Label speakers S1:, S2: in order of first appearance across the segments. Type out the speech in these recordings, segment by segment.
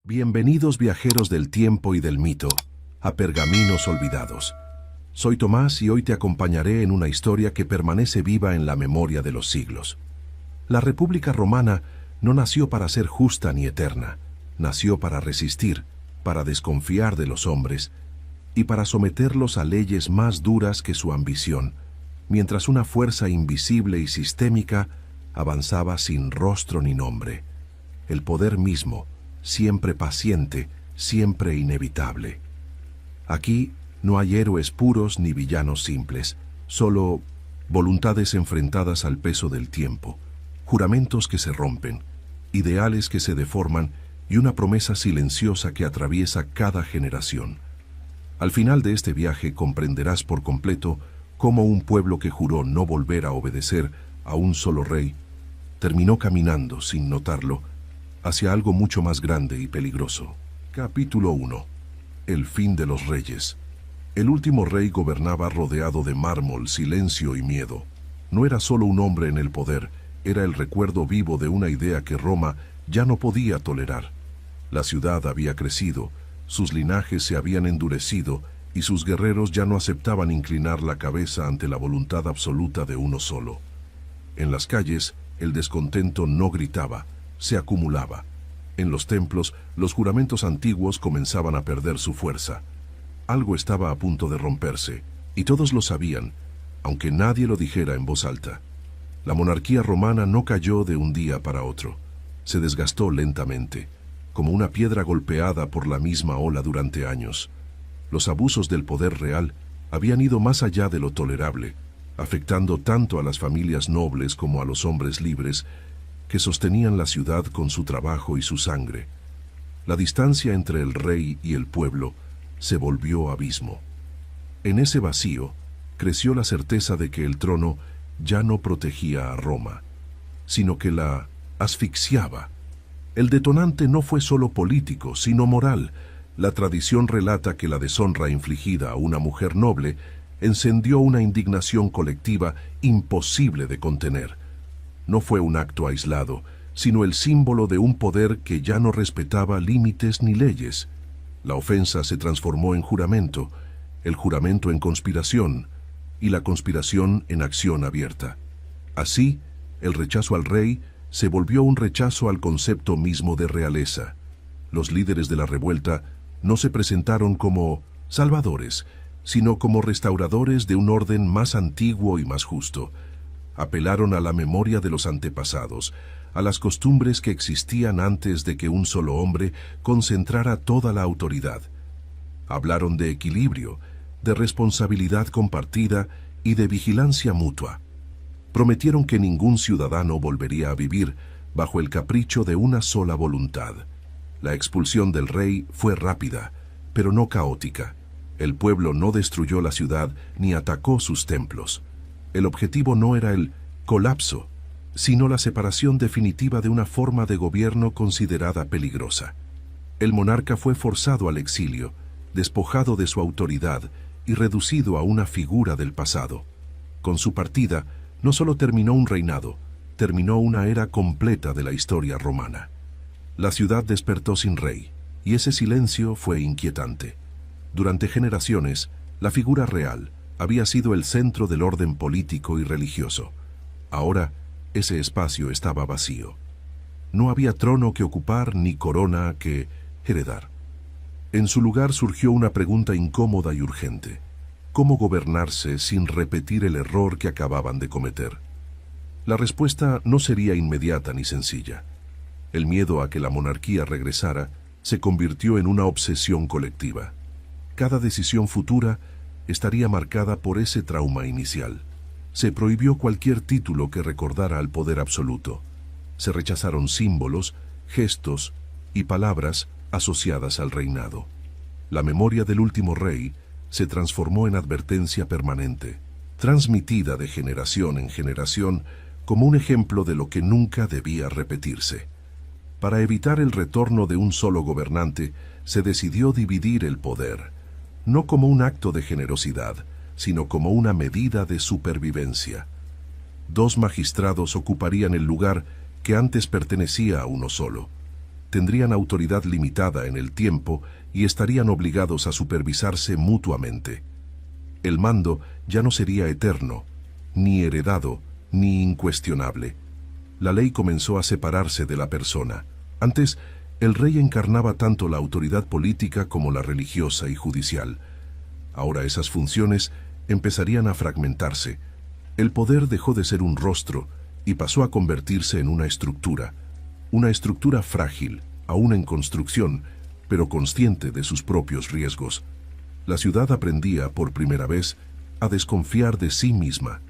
S1: Bienvenidos viajeros del tiempo y del mito, a Pergaminos Olvidados. Soy Tomás y hoy te acompañaré en una historia que permanece viva en la memoria de los siglos. La República Romana no nació para ser justa ni eterna, nació para resistir, para desconfiar de los hombres y para someterlos a leyes más duras que su ambición, mientras una fuerza invisible y sistémica avanzaba sin rostro ni nombre. El poder mismo, siempre paciente, siempre inevitable. Aquí no hay héroes puros ni villanos simples, solo voluntades enfrentadas al peso del tiempo, juramentos que se rompen, ideales que se deforman y una promesa silenciosa que atraviesa cada generación. Al final de este viaje comprenderás por completo cómo un pueblo que juró no volver a obedecer a un solo rey terminó caminando, sin notarlo, hacia algo mucho más grande y peligroso. Capítulo 1. El fin de los reyes. El último rey gobernaba rodeado de mármol, silencio y miedo. No era solo un hombre en el poder, era el recuerdo vivo de una idea que Roma ya no podía tolerar. La ciudad había crecido, sus linajes se habían endurecido y sus guerreros ya no aceptaban inclinar la cabeza ante la voluntad absoluta de uno solo. En las calles, el descontento no gritaba, se acumulaba. En los templos, los juramentos antiguos comenzaban a perder su fuerza. Algo estaba a punto de romperse, y todos lo sabían, aunque nadie lo dijera en voz alta. La monarquía romana no cayó de un día para otro. Se desgastó lentamente, como una piedra golpeada por la misma ola durante años. Los abusos del poder real habían ido más allá de lo tolerable, afectando tanto a las familias nobles como a los hombres libres que sostenían la ciudad con su trabajo y su sangre. La distancia entre el rey y el pueblo se volvió abismo. En ese vacío creció la certeza de que el trono ya no protegía a Roma, sino que la asfixiaba. El detonante no fue solo político, sino moral. La tradición relata que la deshonra infligida a una mujer noble encendió una indignación colectiva imposible de contener. No fue un acto aislado, sino el símbolo de un poder que ya no respetaba límites ni leyes. La ofensa se transformó en juramento, el juramento en conspiración, y la conspiración en acción abierta. Así, el rechazo al rey se volvió un rechazo al concepto mismo de realeza. Los líderes de la revuelta no se presentaron como salvadores, sino como restauradores de un orden más antiguo y más justo. Apelaron a la memoria de los antepasados, a las costumbres que existían antes de que un solo hombre concentrara toda la autoridad. Hablaron de equilibrio, de responsabilidad compartida y de vigilancia mutua. Prometieron que ningún ciudadano volvería a vivir bajo el capricho de una sola voluntad. La expulsión del rey fue rápida, pero no caótica. El pueblo no destruyó la ciudad ni atacó sus templos. El objetivo no era el colapso, sino la separación definitiva de una forma de gobierno considerada peligrosa. El monarca fue forzado al exilio, despojado de su autoridad y reducido a una figura del pasado. Con su partida, no solo terminó un reinado, terminó una era completa de la historia romana. La ciudad despertó sin rey, y ese silencio fue inquietante. Durante generaciones, la figura real había sido el centro del orden político y religioso. Ahora, ese espacio estaba vacío. No había trono que ocupar ni corona que heredar. En su lugar surgió una pregunta incómoda y urgente. ¿Cómo gobernarse sin repetir el error que acababan de cometer? La respuesta no sería inmediata ni sencilla. El miedo a que la monarquía regresara se convirtió en una obsesión colectiva. Cada decisión futura estaría marcada por ese trauma inicial. Se prohibió cualquier título que recordara al poder absoluto. Se rechazaron símbolos, gestos y palabras asociadas al reinado. La memoria del último rey se transformó en advertencia permanente, transmitida de generación en generación como un ejemplo de lo que nunca debía repetirse. Para evitar el retorno de un solo gobernante, se decidió dividir el poder, no como un acto de generosidad, sino como una medida de supervivencia. 2 magistrados ocuparían el lugar que antes pertenecía a uno solo. tendrían autoridad limitada en el tiempo y estarían obligados a supervisarse mutuamente. El mando ya no sería eterno, ni heredado, ni incuestionable. La ley comenzó a separarse de la persona. Antes, el rey encarnaba tanto la autoridad política como la religiosa y judicial. Ahora esas funciones empezarían a fragmentarse. El poder dejó de ser un rostro y pasó a convertirse en una estructura frágil, aún en construcción, pero consciente de sus propios riesgos. La ciudad aprendía, por primera vez, a desconfiar de sí misma.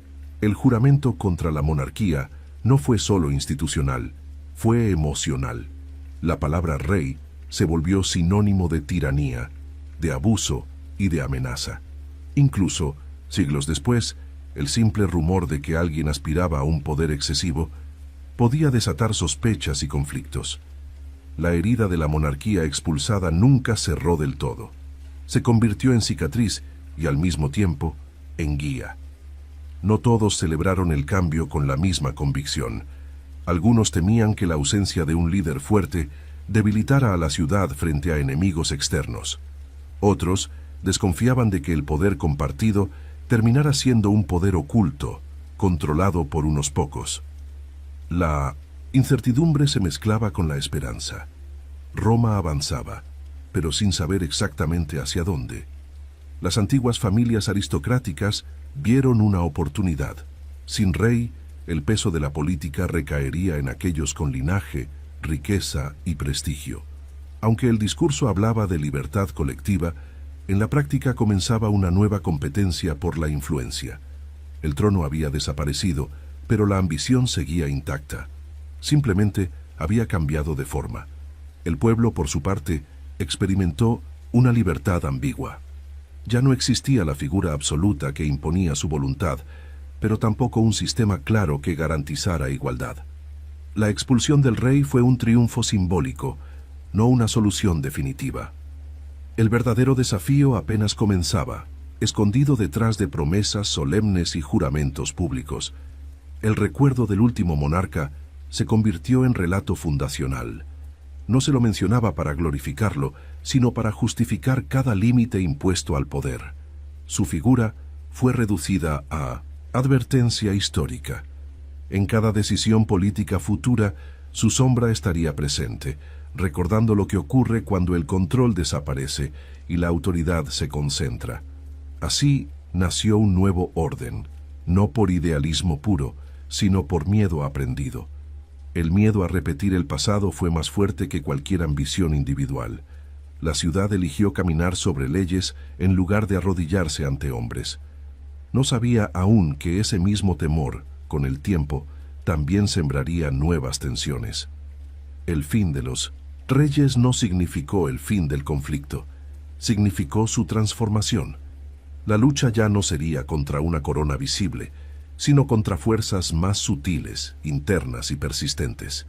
S1: El juramento contra la monarquía no fue solo institucional, fue emocional. La palabra rey se volvió sinónimo de tiranía, de abuso y de amenaza. Incluso, siglos después, el simple rumor de que alguien aspiraba a un poder excesivo podía desatar sospechas y conflictos. La herida de la monarquía expulsada nunca cerró del todo. Se convirtió en cicatriz y, al mismo tiempo, en guía. No todos celebraron el cambio con la misma convicción. Algunos temían que la ausencia de un líder fuerte debilitara a la ciudad frente a enemigos externos. Otros desconfiaban de que el poder compartido terminara siendo un poder oculto, controlado por unos pocos. La incertidumbre se mezclaba con la esperanza. Roma avanzaba, pero sin saber exactamente hacia dónde. Las antiguas familias aristocráticas vieron una oportunidad. Sin rey, el peso de la política recaería en aquellos con linaje, riqueza y prestigio. Aunque el discurso hablaba de libertad colectiva, en la práctica comenzaba una nueva competencia por la influencia. El trono había desaparecido, pero la ambición seguía intacta. Simplemente había cambiado de forma. El pueblo, por su parte, experimentó una libertad ambigua. Ya no existía la figura absoluta que imponía su voluntad, pero tampoco un sistema claro que garantizara igualdad. La expulsión del rey fue un triunfo simbólico, no una solución definitiva. El verdadero desafío apenas comenzaba, escondido detrás de promesas solemnes y juramentos públicos. El recuerdo del último monarca se convirtió en relato fundacional. No se lo mencionaba para glorificarlo, sino para justificar cada límite impuesto al poder. Su figura fue reducida a advertencia histórica. En cada decisión política futura, su sombra estaría presente, recordando lo que ocurre cuando el control desaparece y la autoridad se concentra. Así nació un nuevo orden, no por idealismo puro, sino por miedo aprendido. El miedo a repetir el pasado fue más fuerte que cualquier ambición individual. La ciudad eligió caminar sobre leyes en lugar de arrodillarse ante hombres. No sabía aún que ese mismo temor, con el tiempo, también sembraría nuevas tensiones. El fin de los reyes no significó el fin del conflicto, significó su transformación. La lucha ya no sería contra una corona visible, sino contra fuerzas más sutiles, internas y persistentes.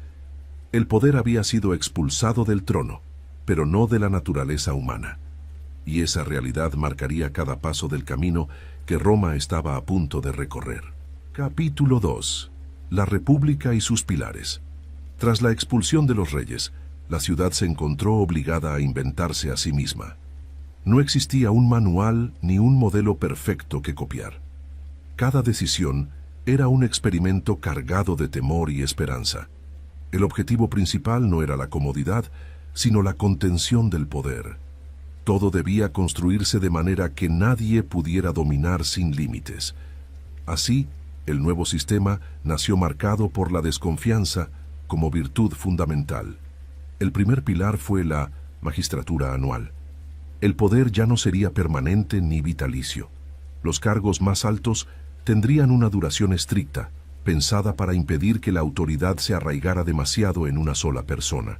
S1: El poder había sido expulsado del trono, pero no de la naturaleza humana. Y esa realidad marcaría cada paso del camino que Roma estaba a punto de recorrer. Capítulo 2. La República y sus pilares. Tras la expulsión de los reyes, la ciudad se encontró obligada a inventarse a sí misma. No existía un manual ni un modelo perfecto que copiar. Cada decisión era un experimento cargado de temor y esperanza. El objetivo principal no era la comodidad, sino la contención del poder. Todo debía construirse de manera que nadie pudiera dominar sin límites. Así, el nuevo sistema nació marcado por la desconfianza como virtud fundamental. El primer pilar fue la magistratura anual. El poder ya no sería permanente ni vitalicio. Los cargos más altos tendrían una duración estricta, pensada para impedir que la autoridad se arraigara demasiado en una sola persona.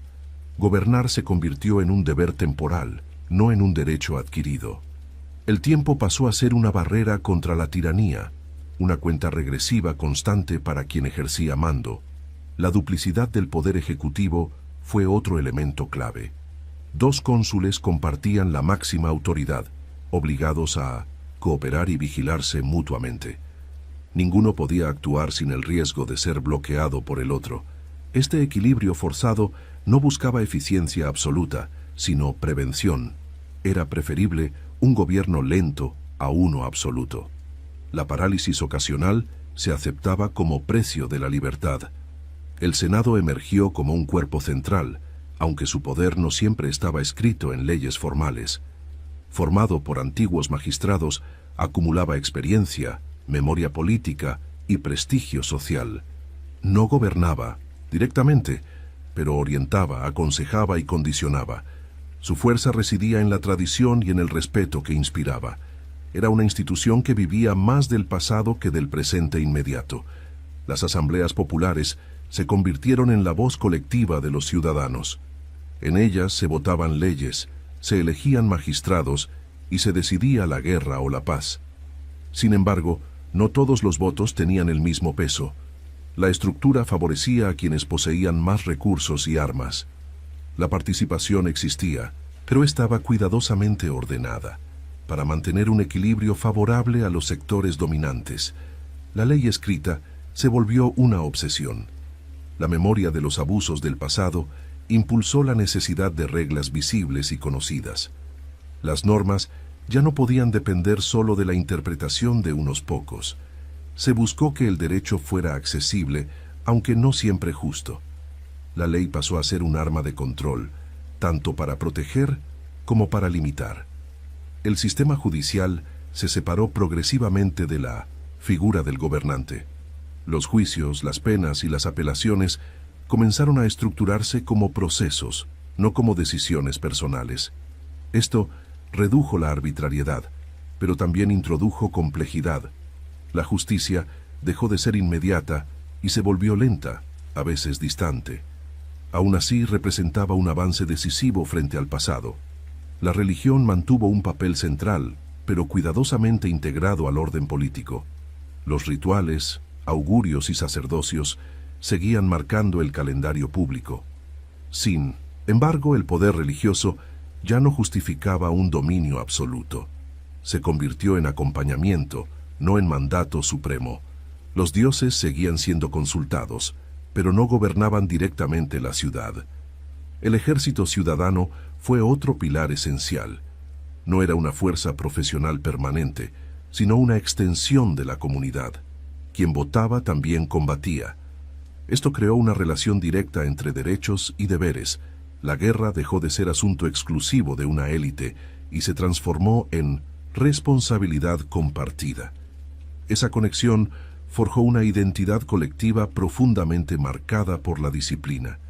S1: Gobernar se convirtió en un deber temporal, no en un derecho adquirido. El tiempo pasó a ser una barrera contra la tiranía, una cuenta regresiva constante para quien ejercía mando. La duplicidad del poder ejecutivo fue otro elemento clave. 2 cónsules compartían la máxima autoridad, obligados a cooperar y vigilarse mutuamente. Ninguno podía actuar sin el riesgo de ser bloqueado por el otro. Este equilibrio forzado no buscaba eficiencia absoluta, sino prevención. Era preferible un gobierno lento a uno absoluto. La parálisis ocasional se aceptaba como precio de la libertad. El Senado emergió como un cuerpo central, aunque su poder no siempre estaba escrito en leyes formales. Formado por antiguos magistrados, acumulaba experiencia, memoria política y prestigio social. No gobernaba directamente, pero orientaba, aconsejaba y condicionaba. Su fuerza residía en la tradición y en el respeto que inspiraba. Era una institución que vivía más del pasado que del presente inmediato. Las asambleas populares se convirtieron en la voz colectiva de los ciudadanos. En ellas se votaban leyes, se elegían magistrados y se decidía la guerra o la paz. Sin embargo, no todos los votos tenían el mismo peso. La estructura favorecía a quienes poseían más recursos y armas. La participación existía, pero estaba cuidadosamente ordenada, para mantener un equilibrio favorable a los sectores dominantes. La ley escrita se volvió una obsesión. La memoria de los abusos del pasado impulsó la necesidad de reglas visibles y conocidas. Las normas ya no podían depender solo de la interpretación de unos pocos. Se buscó que el derecho fuera accesible, aunque no siempre justo. La ley pasó a ser un arma de control, tanto para proteger como para limitar. El sistema judicial se separó progresivamente de la figura del gobernante. Los juicios, las penas y las apelaciones comenzaron a estructurarse como procesos, no como decisiones personales. Esto redujo la arbitrariedad, pero también introdujo complejidad. La justicia dejó de ser inmediata y se volvió lenta, a veces distante. Aún así, representaba un avance decisivo frente al pasado. La religión mantuvo un papel central, pero cuidadosamente integrado al orden político. Los rituales, augurios y sacerdocios seguían marcando el calendario público. Sin embargo, el poder religioso ya no justificaba un dominio absoluto. Se convirtió en acompañamiento, no en mandato supremo. Los dioses seguían siendo consultados, pero no gobernaban directamente la ciudad. El ejército ciudadano fue otro pilar esencial. No era una fuerza profesional permanente, sino una extensión de la comunidad. Quien votaba también combatía. Esto creó una relación directa entre derechos y deberes. La guerra dejó de ser asunto exclusivo de una élite y se transformó en responsabilidad compartida. Esa conexión forjó una identidad colectiva profundamente marcada por la disciplina.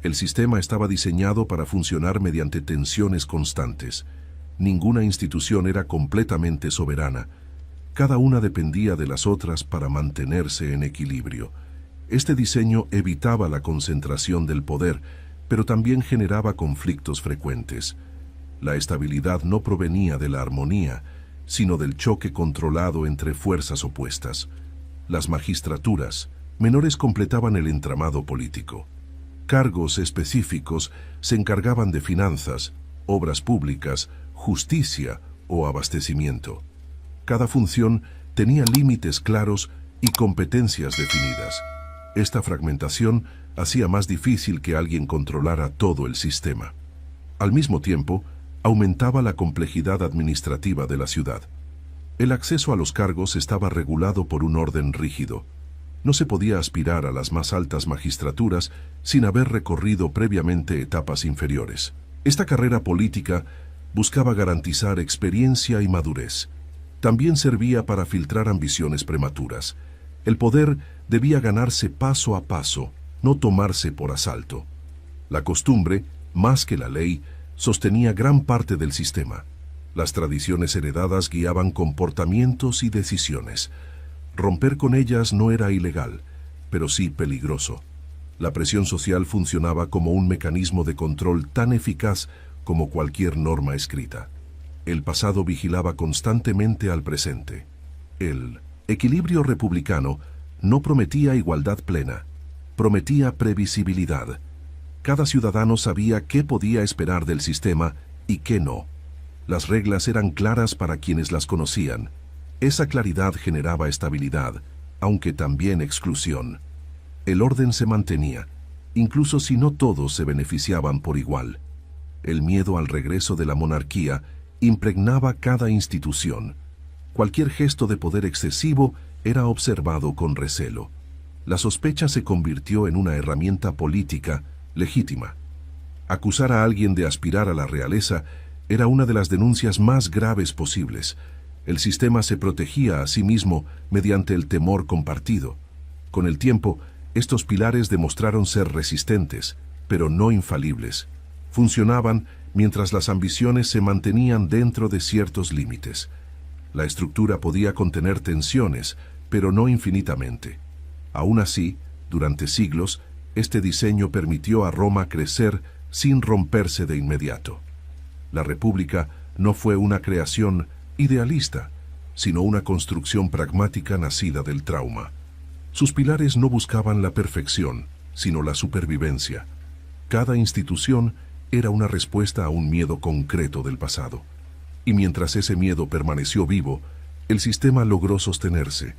S1: El sistema estaba diseñado para funcionar mediante tensiones constantes. Ninguna institución era completamente soberana. Cada una dependía de las otras para mantenerse en equilibrio. Este diseño evitaba la concentración del poder, pero también generaba conflictos frecuentes. La estabilidad no provenía de la armonía, sino del choque controlado entre fuerzas opuestas. Las magistraturas menores completaban el entramado político. Cargos específicos se encargaban de finanzas, obras públicas, justicia o abastecimiento. Cada función tenía límites claros y competencias definidas. Esta fragmentación hacía más difícil que alguien controlara todo el sistema. Al mismo tiempo, aumentaba la complejidad administrativa de la ciudad. El acceso a los cargos estaba regulado por un orden rígido. No se podía aspirar a las más altas magistraturas sin haber recorrido previamente etapas inferiores. Esta carrera política buscaba garantizar experiencia y madurez. También servía para filtrar ambiciones prematuras. El poder debía ganarse paso a paso, no tomarse por asalto. La costumbre, más que la ley, sostenía gran parte del sistema. Las tradiciones heredadas guiaban comportamientos y decisiones. Romper con ellas no era ilegal, pero sí peligroso. La presión social funcionaba como un mecanismo de control tan eficaz como cualquier norma escrita. El pasado vigilaba constantemente al presente. El equilibrio republicano no prometía igualdad plena, prometía previsibilidad. Cada ciudadano sabía qué podía esperar del sistema y qué no. Las reglas eran claras para quienes las conocían. Esa claridad generaba estabilidad, aunque también exclusión. El orden se mantenía, incluso si no todos se beneficiaban por igual. El miedo al regreso de la monarquía impregnaba cada institución. Cualquier gesto de poder excesivo era observado con recelo. La sospecha se convirtió en una herramienta política legítima. Acusar a alguien de aspirar a la realeza era una de las denuncias más graves posibles. El sistema se protegía a sí mismo mediante el temor compartido. Con el tiempo, estos pilares demostraron ser resistentes, pero no infalibles. Funcionaban mientras las ambiciones se mantenían dentro de ciertos límites. La estructura podía contener tensiones, pero no infinitamente. Aún así, durante siglos, este diseño permitió a Roma crecer sin romperse de inmediato. La República no fue una creación idealista, sino una construcción pragmática nacida del trauma. Sus pilares no buscaban la perfección, sino la supervivencia. Cada institución era una respuesta a un miedo concreto del pasado. Y mientras ese miedo permaneció vivo, el sistema logró sostenerse,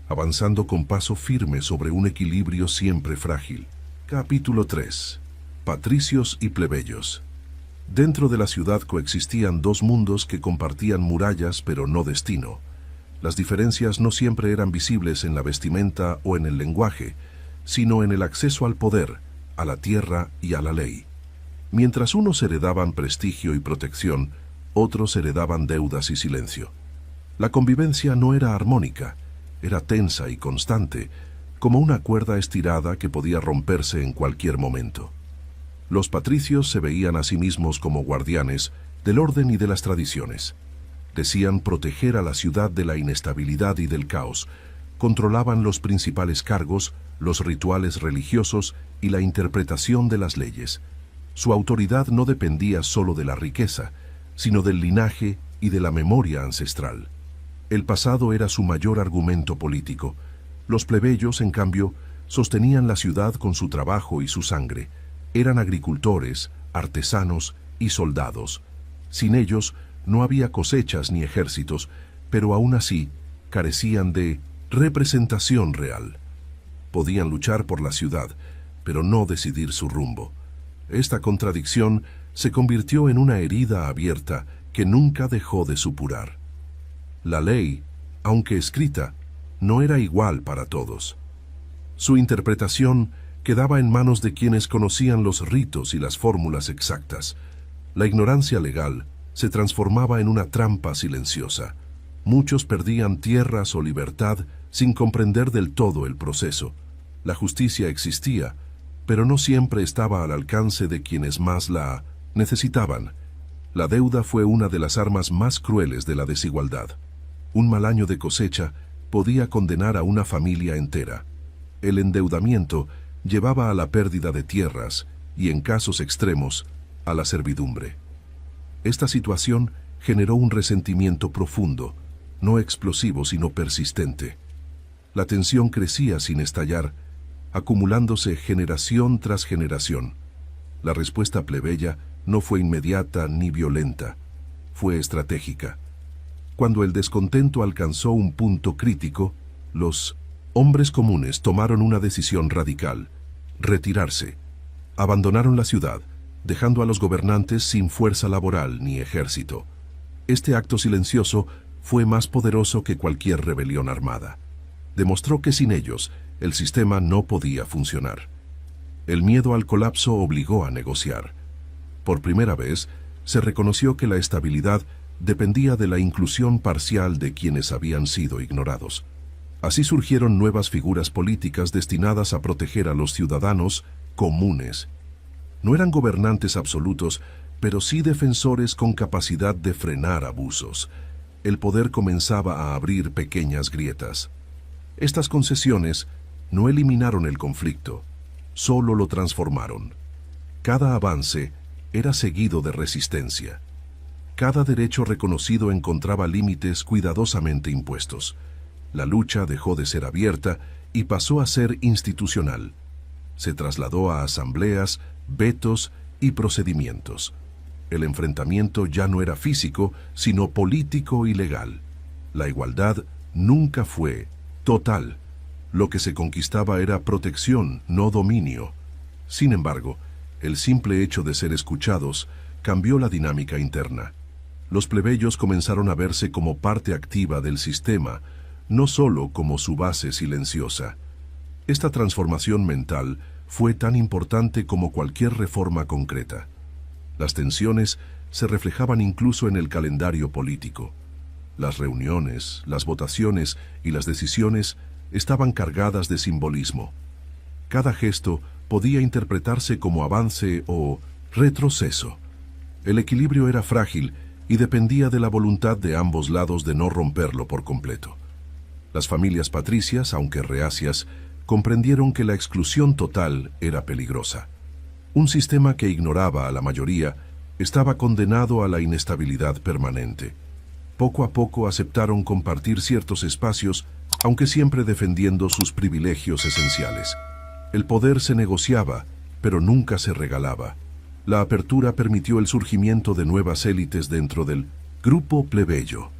S1: avanzando con paso firme sobre un equilibrio siempre frágil. Capítulo 3. Patricios y plebeyos. Dentro de la ciudad coexistían dos mundos que compartían murallas pero no destino. Las diferencias no siempre eran visibles en la vestimenta o en el lenguaje, sino en el acceso al poder, a la tierra y a la ley. Mientras unos heredaban prestigio y protección, otros heredaban deudas y silencio. La convivencia no era armónica, era tensa y constante, como una cuerda estirada que podía romperse en cualquier momento. Los patricios se veían a sí mismos como guardianes del orden y de las tradiciones. Decían proteger a la ciudad de la inestabilidad y del caos. Controlaban los principales cargos, los rituales religiosos y la interpretación de las leyes. Su autoridad no dependía solo de la riqueza, sino del linaje y de la memoria ancestral. El pasado era su mayor argumento político. Los plebeyos, en cambio, sostenían la ciudad con su trabajo y su sangre. Eran agricultores, artesanos y soldados. Sin ellos no había cosechas ni ejércitos, pero aún así carecían de representación real. Podían luchar por la ciudad, pero no decidir su rumbo. Esta contradicción se convirtió en una herida abierta que nunca dejó de supurar. La ley, aunque escrita, no era igual para todos. Su interpretación quedaba en manos de quienes conocían los ritos y las fórmulas exactas. La ignorancia legal se transformaba en una trampa silenciosa. Muchos perdían tierras o libertad sin comprender del todo el proceso. La justicia existía, pero no siempre estaba al alcance de quienes más la necesitaban. La deuda fue una de las armas más crueles de la desigualdad. Un mal año de cosecha podía condenar a una familia entera. El endeudamiento llevaba a la pérdida de tierras y, en casos extremos, a la servidumbre. Esta situación generó un resentimiento profundo, no explosivo sino persistente. La tensión crecía sin estallar, acumulándose generación tras generación. La respuesta plebeya no fue inmediata ni violenta, fue estratégica. Cuando el descontento alcanzó un punto crítico, los hombres comunes tomaron una decisión radical: retirarse. Abandonaron la ciudad, dejando a los gobernantes sin fuerza laboral ni ejército. Este acto silencioso fue más poderoso que cualquier rebelión armada. Demostró que sin ellos, el sistema no podía funcionar. El miedo al colapso obligó a negociar. Por primera vez, se reconoció que la estabilidad dependía de la inclusión parcial de quienes habían sido ignorados. Así surgieron nuevas figuras políticas destinadas a proteger a los ciudadanos comunes. No eran gobernantes absolutos, pero sí defensores con capacidad de frenar abusos. El poder comenzaba a abrir pequeñas grietas. Estas concesiones no eliminaron el conflicto, solo lo transformaron. Cada avance era seguido de resistencia. Cada derecho reconocido encontraba límites cuidadosamente impuestos. La lucha dejó de ser abierta y pasó a ser institucional. Se trasladó a asambleas, vetos y procedimientos. El enfrentamiento ya no era físico, sino político y legal. La igualdad nunca fue total. Lo que se conquistaba era protección, no dominio. Sin embargo, el simple hecho de ser escuchados cambió la dinámica interna. Los plebeyos comenzaron a verse como parte activa del sistema, no solo como su base silenciosa. Esta transformación mental fue tan importante como cualquier reforma concreta. Las tensiones se reflejaban incluso en el calendario político. Las reuniones, las votaciones y las decisiones estaban cargadas de simbolismo. Cada gesto podía interpretarse como avance o retroceso. El equilibrio era frágil y dependía de la voluntad de ambos lados de no romperlo por completo. Las familias patricias, aunque reacias, comprendieron que la exclusión total era peligrosa. Un sistema que ignoraba a la mayoría estaba condenado a la inestabilidad permanente. Poco a poco aceptaron compartir ciertos espacios, aunque siempre defendiendo sus privilegios esenciales. El poder se negociaba, pero nunca se regalaba. La apertura permitió el surgimiento de nuevas élites dentro del grupo plebeyo.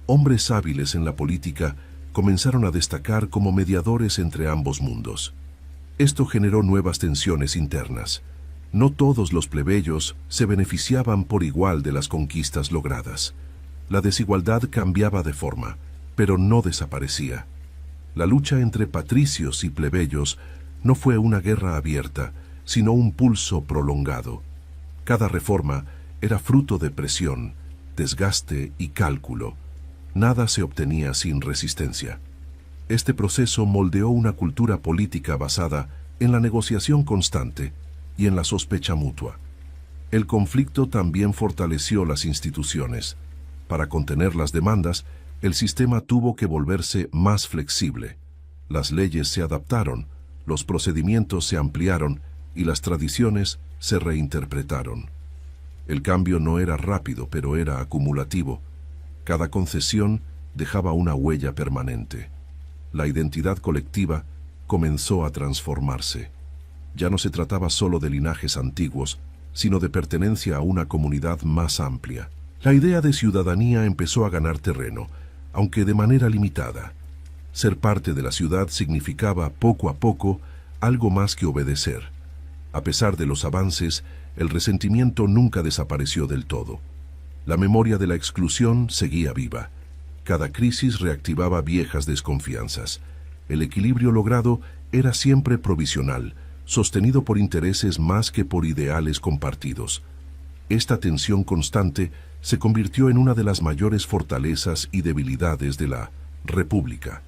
S1: Hombres hábiles en la política comenzaron a destacar como mediadores entre ambos mundos. Esto generó nuevas tensiones internas. No todos los plebeyos se beneficiaban por igual de las conquistas logradas. La desigualdad cambiaba de forma, pero no desaparecía. La lucha entre patricios y plebeyos no fue una guerra abierta, sino un pulso prolongado. Cada reforma era fruto de presión, desgaste y cálculo. Nada se obtenía sin resistencia. Este proceso moldeó una cultura política basada en la negociación constante y en la sospecha mutua. El conflicto también fortaleció las instituciones. Para contener las demandas, el sistema tuvo que volverse más flexible. Las leyes se adaptaron, los procedimientos se ampliaron y las tradiciones se reinterpretaron. El cambio no era rápido, pero era acumulativo. Cada concesión dejaba una huella permanente. La identidad colectiva comenzó a transformarse. Ya no se trataba solo de linajes antiguos, sino de pertenencia a una comunidad más amplia. La idea de ciudadanía empezó a ganar terreno, aunque de manera limitada. Ser parte de la ciudad significaba, poco a poco, algo más que obedecer. A pesar de los avances, el resentimiento nunca desapareció del todo. La memoria de la exclusión seguía viva. Cada crisis reactivaba viejas desconfianzas. El equilibrio logrado era siempre provisional, sostenido por intereses más que por ideales compartidos. Esta tensión constante se convirtió en una de las mayores fortalezas y debilidades de la República.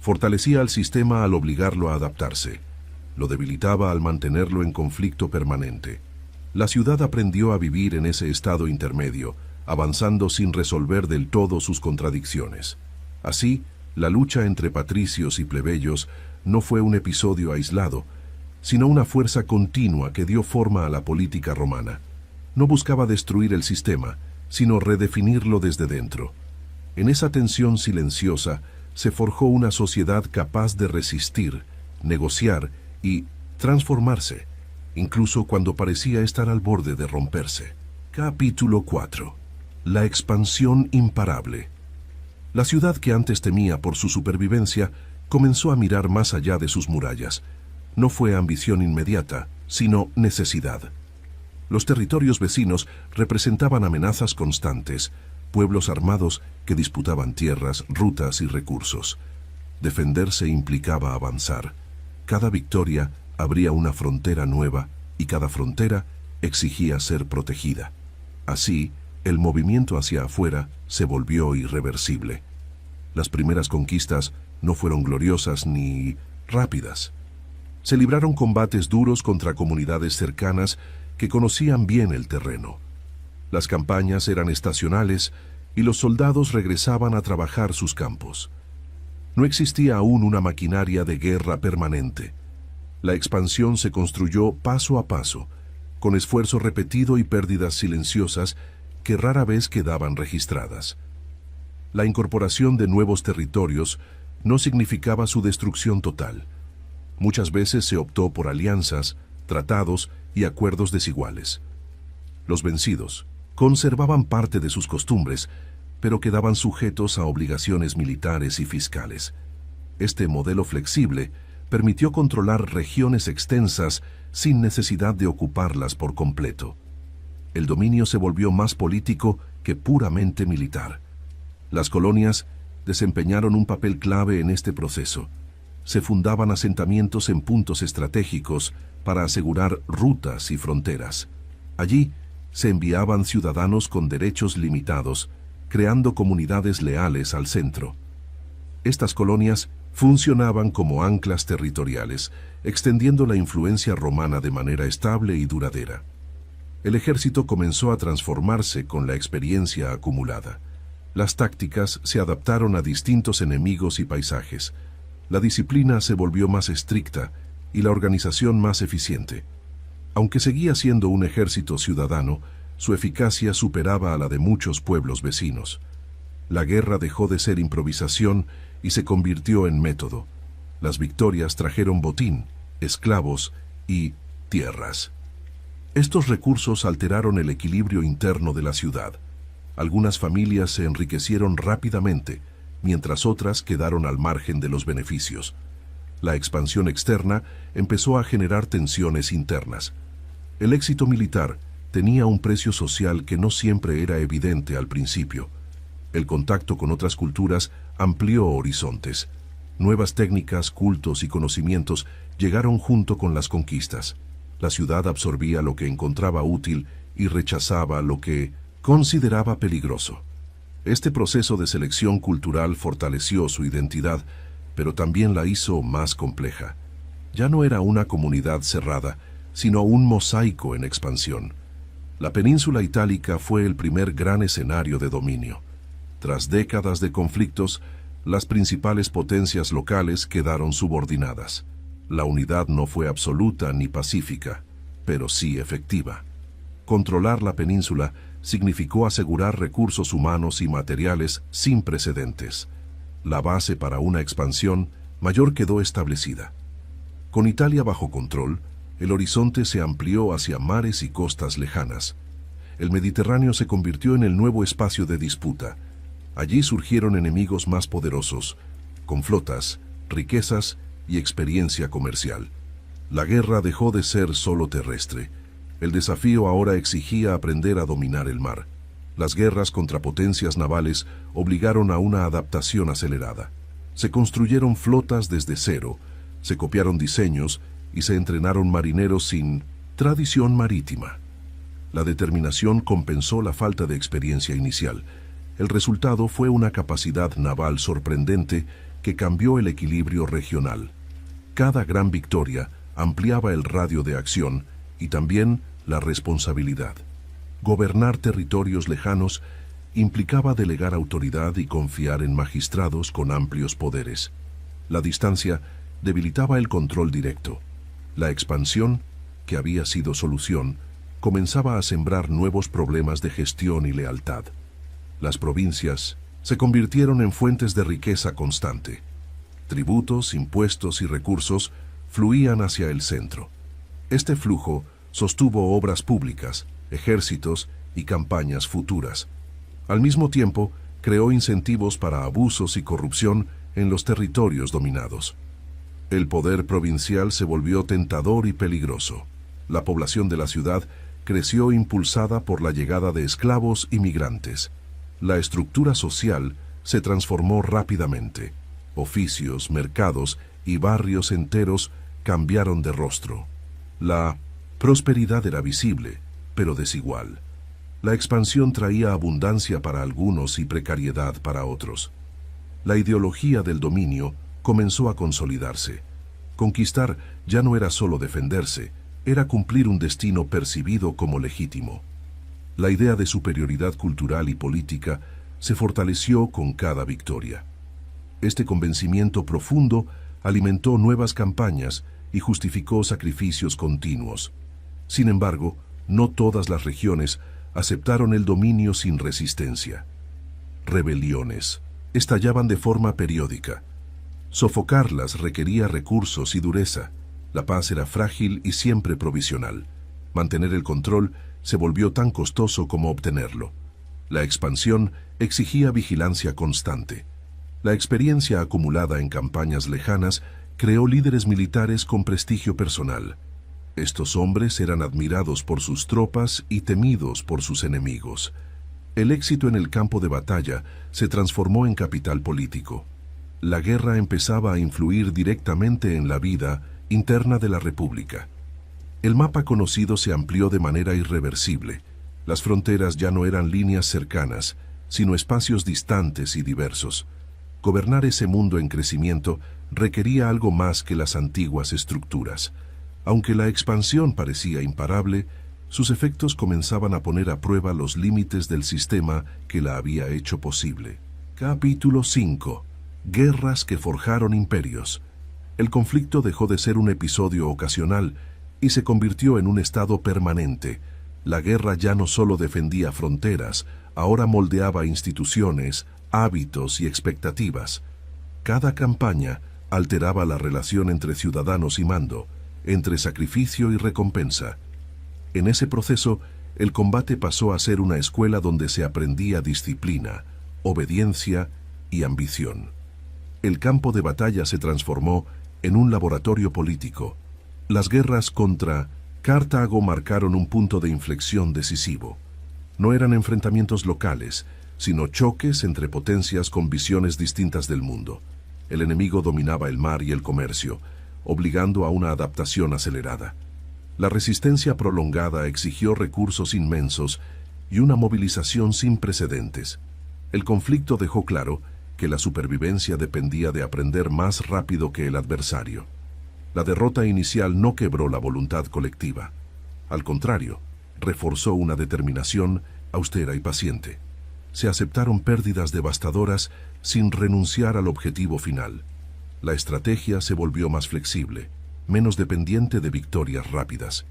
S1: Fortalecía al sistema al obligarlo a adaptarse. Lo debilitaba al mantenerlo en conflicto permanente. La ciudad aprendió a vivir en ese estado intermedio, avanzando sin resolver del todo sus contradicciones. Así, la lucha entre patricios y plebeyos no fue un episodio aislado, sino una fuerza continua que dio forma a la política romana. No buscaba destruir el sistema, sino redefinirlo desde dentro. En esa tensión silenciosa se forjó una sociedad capaz de resistir, negociar y transformarse, incluso cuando parecía estar al borde de romperse. Capítulo 4. La expansión imparable. La ciudad que antes temía por su supervivencia comenzó a mirar más allá de sus murallas. No fue ambición inmediata, sino necesidad. Los territorios vecinos representaban amenazas constantes, pueblos armados que disputaban tierras, rutas y recursos. Defenderse implicaba avanzar. Cada victoria abría una frontera nueva y cada frontera exigía ser protegida. Así, el movimiento hacia afuera se volvió irreversible. Las primeras conquistas no fueron gloriosas ni rápidas. Se libraron combates duros contra comunidades cercanas que conocían bien el terreno. Las campañas eran estacionales y los soldados regresaban a trabajar sus campos. No existía aún una maquinaria de guerra permanente. La expansión se construyó paso a paso, con esfuerzo repetido y pérdidas silenciosas que rara vez quedaban registradas. La incorporación de nuevos territorios no significaba su destrucción total. Muchas veces se optó por alianzas, tratados y acuerdos desiguales. Los vencidos conservaban parte de sus costumbres, pero quedaban sujetos a obligaciones militares y fiscales. Este modelo flexible permitió controlar regiones extensas sin necesidad de ocuparlas por completo. El dominio se volvió más político que puramente militar. Las colonias desempeñaron un papel clave en este proceso. Se fundaban asentamientos en puntos estratégicos para asegurar rutas y fronteras. Allí se enviaban ciudadanos con derechos limitados, creando comunidades leales al centro. Estas colonias funcionaban como anclas territoriales, extendiendo la influencia romana de manera estable y duradera. El ejército comenzó a transformarse con la experiencia acumulada. Las tácticas se adaptaron a distintos enemigos y paisajes. La disciplina se volvió más estricta y la organización más eficiente. Aunque seguía siendo un ejército ciudadano, su eficacia superaba a la de muchos pueblos vecinos. La guerra dejó de ser improvisación y se convirtió en método. Las victorias trajeron botín, esclavos y tierras. Estos recursos alteraron el equilibrio interno de la ciudad. Algunas familias se enriquecieron rápidamente, mientras otras quedaron al margen de los beneficios. La expansión externa empezó a generar tensiones internas. El éxito militar tenía un precio social que no siempre era evidente al principio. El contacto con otras culturas amplió horizontes. Nuevas técnicas, cultos y conocimientos llegaron junto con las conquistas. La ciudad absorbía lo que encontraba útil y rechazaba lo que consideraba peligroso. Este proceso de selección cultural fortaleció su identidad, pero también la hizo más compleja. Ya no era una comunidad cerrada, sino un mosaico en expansión. La península itálica fue el primer gran escenario de dominio. Tras décadas de conflictos, las principales potencias locales quedaron subordinadas. La unidad no fue absoluta ni pacífica, pero sí efectiva. Controlar la península significó asegurar recursos humanos y materiales sin precedentes. La base para una expansión mayor quedó establecida. Con Italia bajo control, el horizonte se amplió hacia mares y costas lejanas. El Mediterráneo se convirtió en el nuevo espacio de disputa. Allí surgieron enemigos más poderosos, con flotas, riquezas y experiencia comercial. La guerra dejó de ser solo terrestre. El desafío ahora exigía aprender a dominar el mar. Las guerras contra potencias navales obligaron a una adaptación acelerada. Se construyeron flotas desde cero, se copiaron diseños y se entrenaron marineros sin tradición marítima. La determinación compensó la falta de experiencia inicial. El resultado fue una capacidad naval sorprendente que cambió el equilibrio regional. Cada gran victoria ampliaba el radio de acción y también la responsabilidad. Gobernar territorios lejanos implicaba delegar autoridad y confiar en magistrados con amplios poderes. La distancia debilitaba el control directo. La expansión, que había sido solución, comenzaba a sembrar nuevos problemas de gestión y lealtad. Las provincias se convirtieron en fuentes de riqueza constante. Tributos, impuestos y recursos fluían hacia el centro. Este flujo sostuvo obras públicas, ejércitos y campañas futuras. Al mismo tiempo, creó incentivos para abusos y corrupción en los territorios dominados. El poder provincial se volvió tentador y peligroso. La población de la ciudad creció impulsada por la llegada de esclavos y migrantes. La estructura social se transformó rápidamente. Oficios, mercados y barrios enteros cambiaron de rostro. La prosperidad era visible, pero desigual. La expansión traía abundancia para algunos y precariedad para otros. La ideología del dominio comenzó a consolidarse. Conquistar ya no era solo defenderse, era cumplir un destino percibido como legítimo. La idea de superioridad cultural y política se fortaleció con cada victoria. Este convencimiento profundo alimentó nuevas campañas y justificó sacrificios continuos. Sin embargo, no todas las regiones aceptaron el dominio sin resistencia. Rebeliones estallaban de forma periódica. Sofocarlas requería recursos y dureza. La paz era frágil y siempre provisional. Mantener el control se volvió tan costoso como obtenerlo. La expansión exigía vigilancia constante. La experiencia acumulada en campañas lejanas creó líderes militares con prestigio personal. Estos hombres eran admirados por sus tropas y temidos por sus enemigos. El éxito en el campo de batalla se transformó en capital político. La guerra empezaba a influir directamente en la vida interna de la República. El mapa conocido se amplió de manera irreversible. Las fronteras ya no eran líneas cercanas, sino espacios distantes y diversos. Gobernar ese mundo en crecimiento requería algo más que las antiguas estructuras. Aunque la expansión parecía imparable, sus efectos comenzaban a poner a prueba los límites del sistema que la había hecho posible. Capítulo 5. Guerras que forjaron imperios. El conflicto dejó de ser un episodio ocasional y se convirtió en un estado permanente. La guerra ya no solo defendía fronteras, ahora moldeaba instituciones, hábitos y expectativas. Cada campaña alteraba la relación entre ciudadanos y mando, entre sacrificio y recompensa. En ese proceso, el combate pasó a ser una escuela donde se aprendía disciplina, obediencia y ambición. El campo de batalla se transformó en un laboratorio político. Las guerras contra Cartago marcaron un punto de inflexión decisivo. No eran enfrentamientos locales, sino choques entre potencias con visiones distintas del mundo. El enemigo dominaba el mar y el comercio, obligando a una adaptación acelerada. La resistencia prolongada exigió recursos inmensos y una movilización sin precedentes. El conflicto dejó claro que la supervivencia dependía de aprender más rápido que el adversario. La derrota inicial no quebró la voluntad colectiva. Al contrario, reforzó una determinación austera y paciente. Se aceptaron pérdidas devastadoras sin renunciar al objetivo final. La estrategia se volvió más flexible, menos dependiente de victorias rápidas.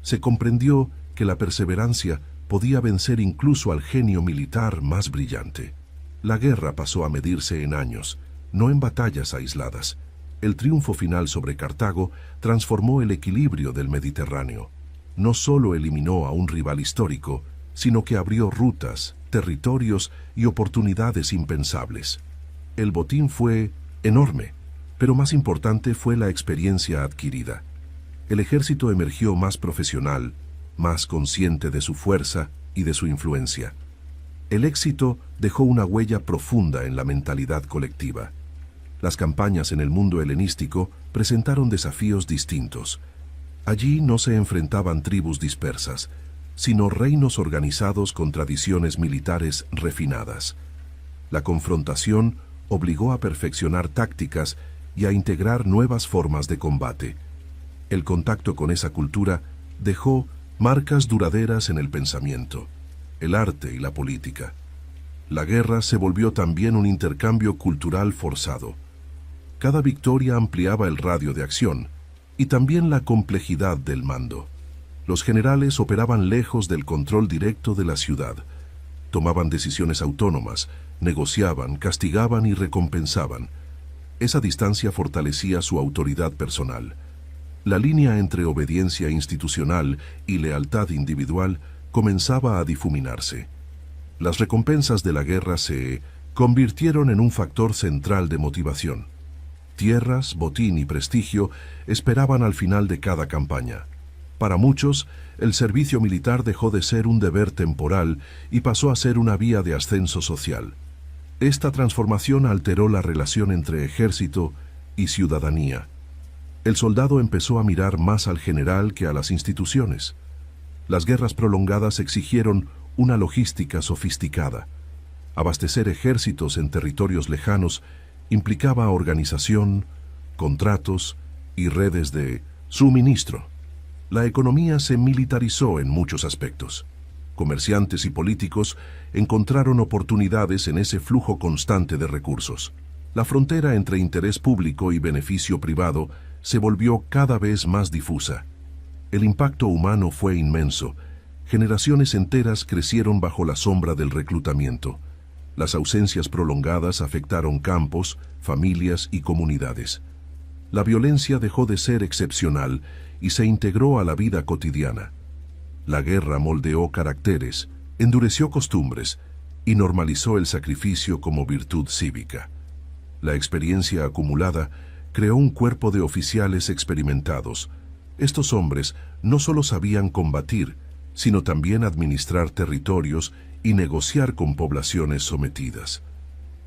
S1: Se comprendió que la perseverancia podía vencer incluso al genio militar más brillante. La guerra pasó a medirse en años, no en batallas aisladas. El triunfo final sobre Cartago transformó el equilibrio del Mediterráneo. No solo eliminó a un rival histórico, sino que abrió rutas, territorios y oportunidades impensables. El botín fue enorme, pero más importante fue la experiencia adquirida. El ejército emergió más profesional, más consciente de su fuerza y de su influencia. El éxito dejó una huella profunda en la mentalidad colectiva. Las campañas en el mundo helenístico presentaron desafíos distintos. Allí no se enfrentaban tribus dispersas, sino reinos organizados con tradiciones militares refinadas. La confrontación obligó a perfeccionar tácticas y a integrar nuevas formas de combate. El contacto con esa cultura dejó marcas duraderas en el pensamiento, el arte y la política. La guerra se volvió también un intercambio cultural forzado. Cada victoria ampliaba el radio de acción y también la complejidad del mando. Los generales operaban lejos del control directo de la ciudad. Tomaban decisiones autónomas, negociaban, castigaban y recompensaban. Esa distancia fortalecía su autoridad personal. La línea entre obediencia institucional y lealtad individual comenzaba a difuminarse. Las recompensas de la guerra se convirtieron en un factor central de motivación. Tierras, botín y prestigio esperaban al final de cada campaña. Para muchos, el servicio militar dejó de ser un deber temporal y pasó a ser una vía de ascenso social. Esta transformación alteró la relación entre ejército y ciudadanía. El soldado empezó a mirar más al general que a las instituciones. Las guerras prolongadas exigieron una logística sofisticada. Abastecer ejércitos en territorios lejanos implicaba organización, contratos y redes de suministro. La economía se militarizó en muchos aspectos. Comerciantes y políticos encontraron oportunidades en ese flujo constante de recursos. La frontera entre interés público y beneficio privado se volvió cada vez más difusa. El impacto humano fue inmenso. Generaciones enteras crecieron bajo la sombra del reclutamiento. Las ausencias prolongadas afectaron campos, familias y comunidades. La violencia dejó de ser excepcional y se integró a la vida cotidiana. La guerra moldeó caracteres, endureció costumbres y normalizó el sacrificio como virtud cívica. La experiencia acumulada creó un cuerpo de oficiales experimentados. Estos hombres no solo sabían combatir, sino también administrar territorios y negociar con poblaciones sometidas.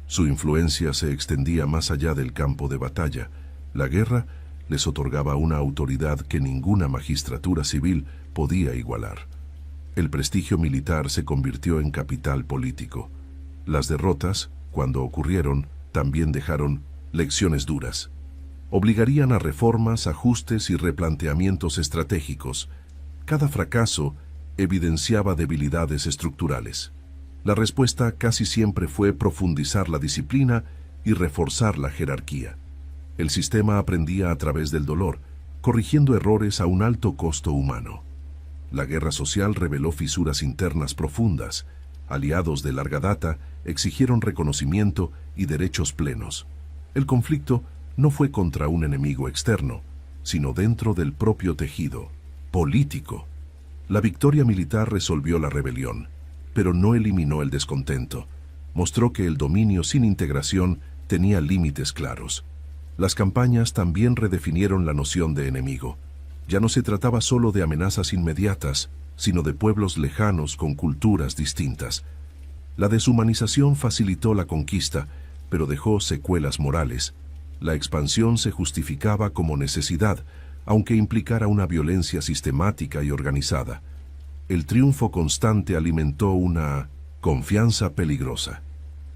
S1: Su influencia se extendía más allá del campo de batalla. La guerra les otorgaba una autoridad que ninguna magistratura civil podía igualar. El prestigio militar se convirtió en capital político. Las derrotas, cuando ocurrieron, también dejaron lecciones duras. Obligarían a reformas, ajustes y replanteamientos estratégicos. Cada fracaso evidenciaba debilidades estructurales. La respuesta casi siempre fue profundizar la disciplina y reforzar la jerarquía. El sistema aprendía a través del dolor, corrigiendo errores a un alto costo humano. La guerra social reveló fisuras internas profundas. Aliados de larga data exigieron reconocimiento y derechos plenos. El conflicto no fue contra un enemigo externo, sino dentro del propio tejido político. La victoria militar resolvió la rebelión, pero no eliminó el descontento. Mostró que el dominio sin integración tenía límites claros. Las campañas también redefinieron la noción de enemigo. Ya no se trataba solo de amenazas inmediatas, sino de pueblos lejanos con culturas distintas. La deshumanización facilitó la conquista, pero dejó secuelas morales. La expansión se justificaba como necesidad, aunque implicara una violencia sistemática y organizada. El triunfo constante alimentó una confianza peligrosa.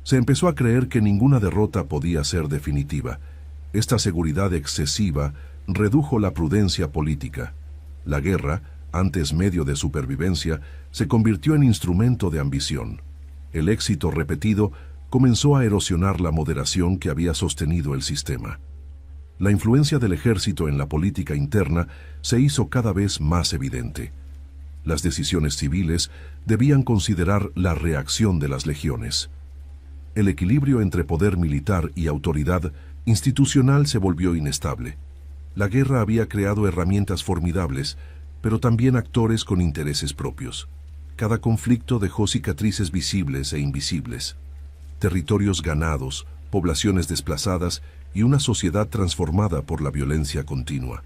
S1: Se empezó a creer que ninguna derrota podía ser definitiva. Esta seguridad excesiva redujo la prudencia política. La guerra, antes medio de supervivencia, se convirtió en instrumento de ambición. El éxito repetido comenzó a erosionar la moderación que había sostenido el sistema. La influencia del ejército en la política interna se hizo cada vez más evidente. Las decisiones civiles debían considerar la reacción de las legiones. El equilibrio entre poder militar y autoridad institucional se volvió inestable. La guerra había creado herramientas formidables, pero también actores con intereses propios. Cada conflicto dejó cicatrices visibles e invisibles. Territorios ganados, poblaciones desplazadas y una sociedad transformada por la violencia continua.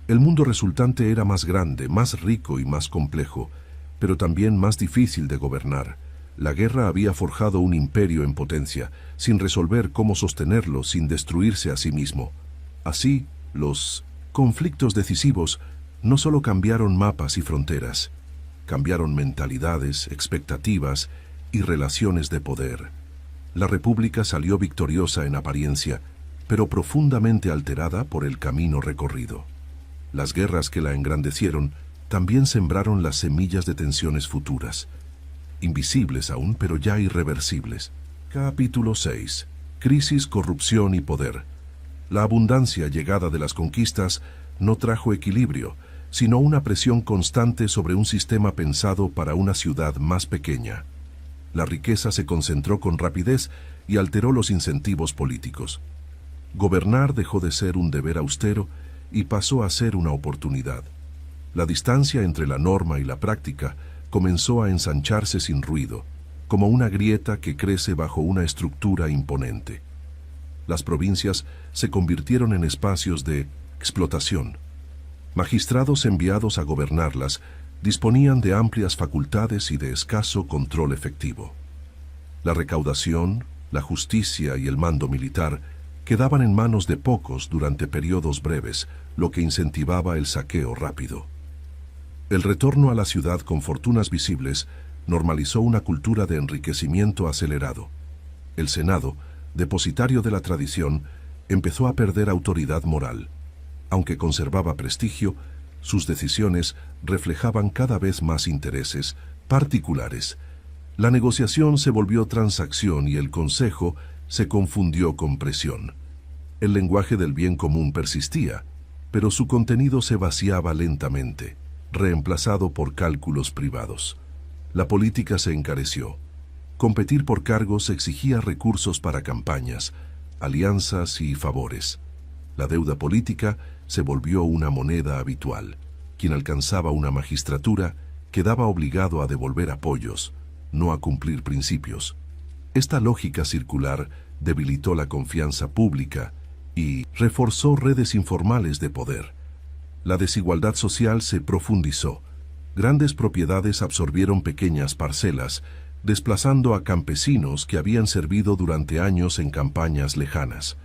S1: El mundo resultante era más grande, más rico y más complejo, pero también más difícil de gobernar. La guerra había forjado un imperio en potencia, sin resolver cómo sostenerlo sin destruirse a sí mismo. Así, los conflictos decisivos no solo cambiaron mapas y fronteras, cambiaron mentalidades, expectativas y relaciones de poder. La República salió victoriosa en apariencia, pero profundamente alterada por el camino recorrido. Las guerras que la engrandecieron también sembraron las semillas de tensiones futuras, invisibles aún, pero ya irreversibles. Capítulo 6. Crisis, corrupción y poder. La abundancia llegada de las conquistas no trajo equilibrio, sino una presión constante sobre un sistema pensado para una ciudad más pequeña. La riqueza se concentró con rapidez y alteró los incentivos políticos. Gobernar dejó de ser un deber austero y pasó a ser una oportunidad. La distancia entre la norma y la práctica comenzó a ensancharse sin ruido, como una grieta que crece bajo una estructura imponente. Las provincias se convirtieron en espacios de explotación. Magistrados enviados a gobernarlas disponían de amplias facultades y de escaso control efectivo. La recaudación, la justicia y el mando militar quedaban en manos de pocos durante periodos breves, lo que incentivaba el saqueo rápido. El retorno a la ciudad con fortunas visibles normalizó una cultura de enriquecimiento acelerado. El Senado, depositario de la tradición, empezó a perder autoridad moral. Aunque conservaba prestigio, sus decisiones reflejaban cada vez más intereses particulares. La negociación se volvió transacción y el consejo se confundió con presión. El lenguaje del bien común persistía, pero su contenido se vaciaba lentamente, reemplazado por cálculos privados. La política se encareció. Competir por cargos exigía recursos para campañas, alianzas y favores. La deuda política se volvió una moneda habitual. Quien alcanzaba una magistratura quedaba obligado a devolver apoyos, no a cumplir principios. Esta lógica circular debilitó la confianza pública y reforzó redes informales de poder. La desigualdad social se profundizó. Grandes propiedades absorbieron pequeñas parcelas, desplazando a campesinos que habían servido durante años en campañas lejanas.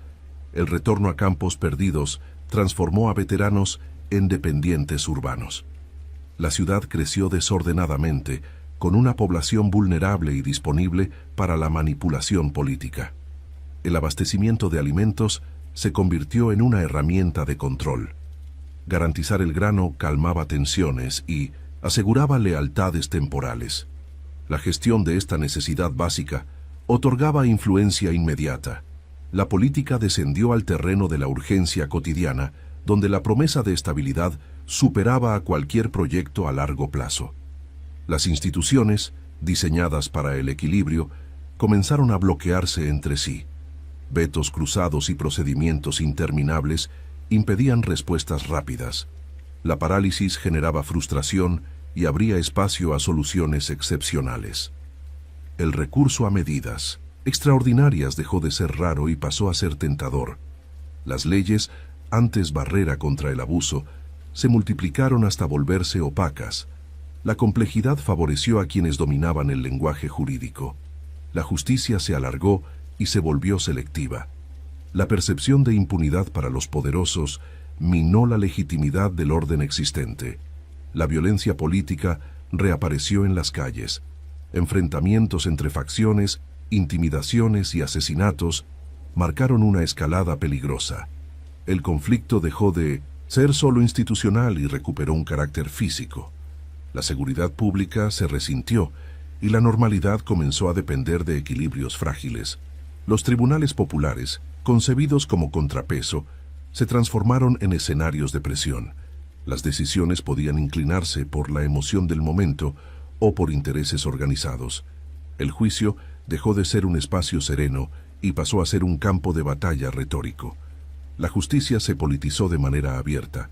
S1: El retorno a campos perdidos transformó a veteranos en dependientes urbanos. La ciudad creció desordenadamente, con una población vulnerable y disponible para la manipulación política. El abastecimiento de alimentos se convirtió en una herramienta de control. Garantizar el grano calmaba tensiones y aseguraba lealtades temporales. La gestión de esta necesidad básica otorgaba influencia inmediata. La política descendió al terreno de la urgencia cotidiana, donde la promesa de estabilidad superaba a cualquier proyecto a largo plazo. Las instituciones, diseñadas para el equilibrio, comenzaron a bloquearse entre sí. Vetos cruzados y procedimientos interminables impedían respuestas rápidas. La parálisis generaba frustración y abría espacio a soluciones excepcionales. El recurso a medidas extraordinarias dejó de ser raro y pasó a ser tentador. Las leyes, antes barrera contra el abuso, se multiplicaron hasta volverse opacas. La complejidad favoreció a quienes dominaban el lenguaje jurídico. La justicia se alargó y se volvió selectiva. La percepción de impunidad para los poderosos minó la legitimidad del orden existente. La violencia política reapareció en las calles. Enfrentamientos entre facciones, intimidaciones y asesinatos marcaron una escalada peligrosa. El conflicto dejó de ser solo institucional y recuperó un carácter físico. La seguridad pública se resintió y la normalidad comenzó a depender de equilibrios frágiles. Los tribunales populares, concebidos como contrapeso, se transformaron en escenarios de presión. Las decisiones podían inclinarse por la emoción del momento o por intereses organizados. El juicio dejó de ser un espacio sereno y pasó a ser un campo de batalla retórico. La justicia se politizó de manera abierta.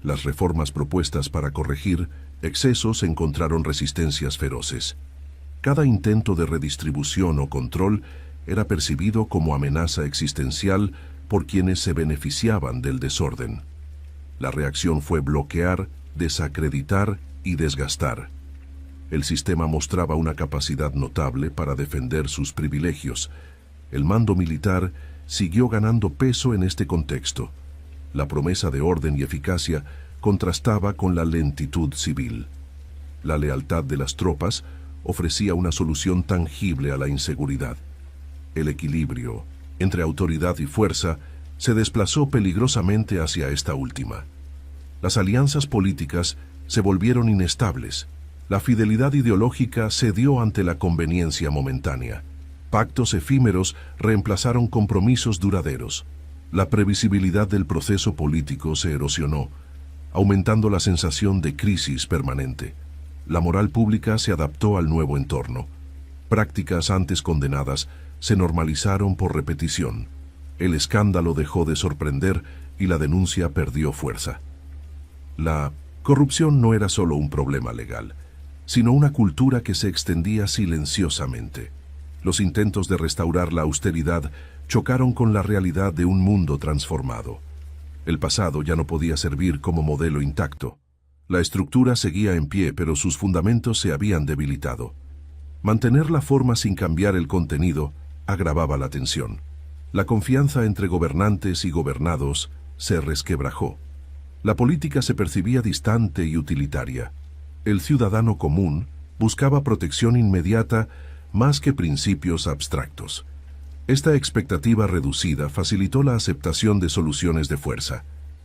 S1: Las reformas propuestas para corregir excesos encontraron resistencias feroces. Cada intento de redistribución o control era percibido como amenaza existencial por quienes se beneficiaban del desorden. La reacción fue bloquear, desacreditar y desgastar. El sistema mostraba una capacidad notable para defender sus privilegios. El mando militar siguió ganando peso en este contexto. La promesa de orden y eficacia contrastaba con la lentitud civil. La lealtad de las tropas ofrecía una solución tangible a la inseguridad. El equilibrio entre autoridad y fuerza se desplazó peligrosamente hacia esta última. Las alianzas políticas se volvieron inestables. La fidelidad ideológica cedió ante la conveniencia momentánea. Pactos efímeros reemplazaron compromisos duraderos. La previsibilidad del proceso político se erosionó, aumentando la sensación de crisis permanente. La moral pública se adaptó al nuevo entorno. Prácticas antes condenadas se normalizaron por repetición. El escándalo dejó de sorprender y la denuncia perdió fuerza. La corrupción no era solo un problema legal, sino una cultura que se extendía silenciosamente. Los intentos de restaurar la austeridad chocaron con la realidad de un mundo transformado. El pasado ya no podía servir como modelo intacto. La estructura seguía en pie, pero sus fundamentos se habían debilitado. Mantener la forma sin cambiar el contenido agravaba la tensión. La confianza entre gobernantes y gobernados se resquebrajó. La política se percibía distante y utilitaria. El ciudadano común buscaba protección inmediata más que principios abstractos. Esta expectativa reducida facilitó la aceptación de soluciones de fuerza.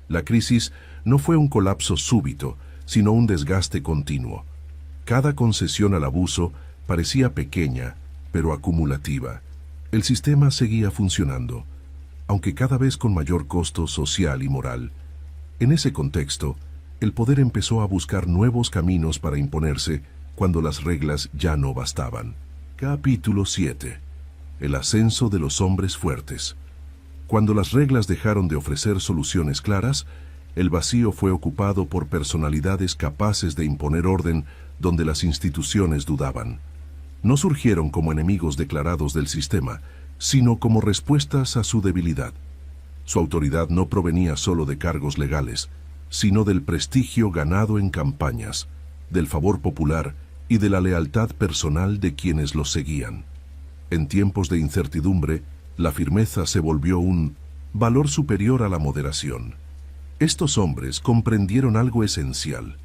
S1: La crisis no fue un colapso súbito, sino un desgaste continuo. Cada concesión al abuso parecía pequeña, pero acumulativa. El sistema seguía funcionando, aunque cada vez con mayor costo social y moral. En ese contexto, el poder empezó a buscar nuevos caminos para imponerse cuando las reglas ya no bastaban. Capítulo 7. El ascenso de los hombres fuertes. Cuando las reglas dejaron de ofrecer soluciones claras, el vacío fue ocupado por personalidades capaces de imponer orden donde las instituciones dudaban. No surgieron como enemigos declarados del sistema, sino como respuestas a su debilidad. Su autoridad no provenía solo de cargos legales, sino del prestigio ganado en campañas, del favor popular y de la lealtad personal de quienes los seguían. En tiempos de incertidumbre, la firmeza se volvió un valor superior a la moderación. Estos hombres comprendieron algo esencial.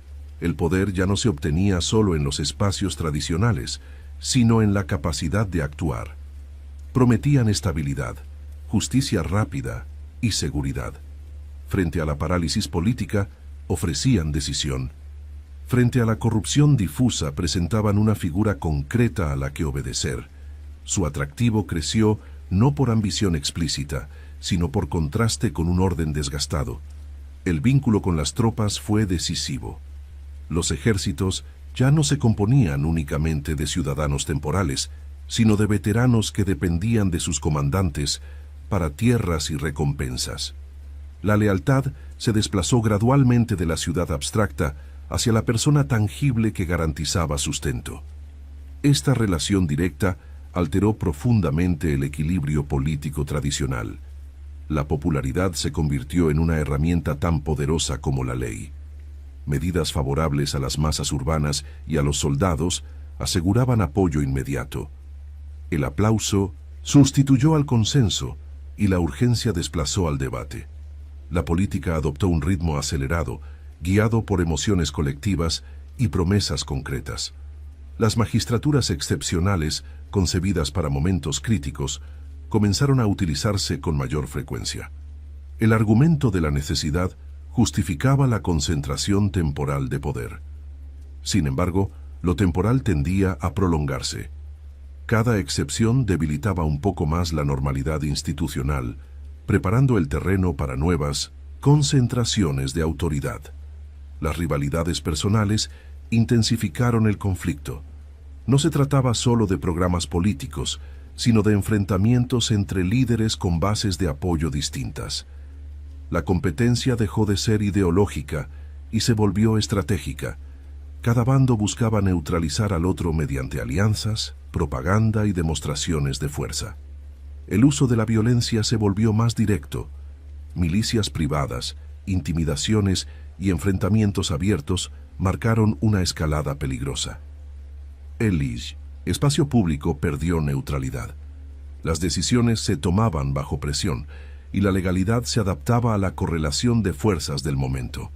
S1: El poder ya no se obtenía solo en los espacios tradicionales, sino en la capacidad de actuar. Prometían estabilidad, justicia rápida y seguridad. Frente a la parálisis política, ofrecían decisión. Frente a la corrupción difusa, presentaban una figura concreta a la que obedecer. Su atractivo creció no por ambición explícita, sino por contraste con un orden desgastado. El vínculo con las tropas fue decisivo. Los ejércitos ya no se componían únicamente de ciudadanos temporales, sino de veteranos que dependían de sus comandantes para tierras y recompensas. La lealtad se desplazó gradualmente de la ciudad abstracta hacia la persona tangible que garantizaba sustento. Esta relación directa alteró profundamente el equilibrio político tradicional. La popularidad se convirtió en una herramienta tan poderosa como la ley. Medidas favorables a las masas urbanas y a los soldados aseguraban apoyo inmediato. El aplauso sustituyó al consenso y la urgencia desplazó al debate. La política adoptó un ritmo acelerado, guiado por emociones colectivas y promesas concretas. Las magistraturas excepcionales, concebidas para momentos críticos, comenzaron a utilizarse con mayor frecuencia. El argumento de la necesidad justificaba la concentración temporal de poder. Sin embargo, lo temporal tendía a prolongarse. Cada excepción debilitaba un poco más la normalidad institucional, preparando el terreno para nuevas concentraciones de autoridad. Las rivalidades personales intensificaron el conflicto. No se trataba solo de programas políticos, sino de enfrentamientos entre líderes con bases de apoyo distintas. La competencia dejó de ser ideológica y se volvió estratégica. Cada bando buscaba neutralizar al otro mediante alianzas, propaganda y demostraciones de fuerza. El uso de la violencia se volvió más directo. Milicias privadas, intimidaciones y enfrentamientos abiertos marcaron una escalada peligrosa. El espacio público perdió neutralidad. Las decisiones se tomaban bajo presión y la legalidad se adaptaba a la correlación de fuerzas del momento.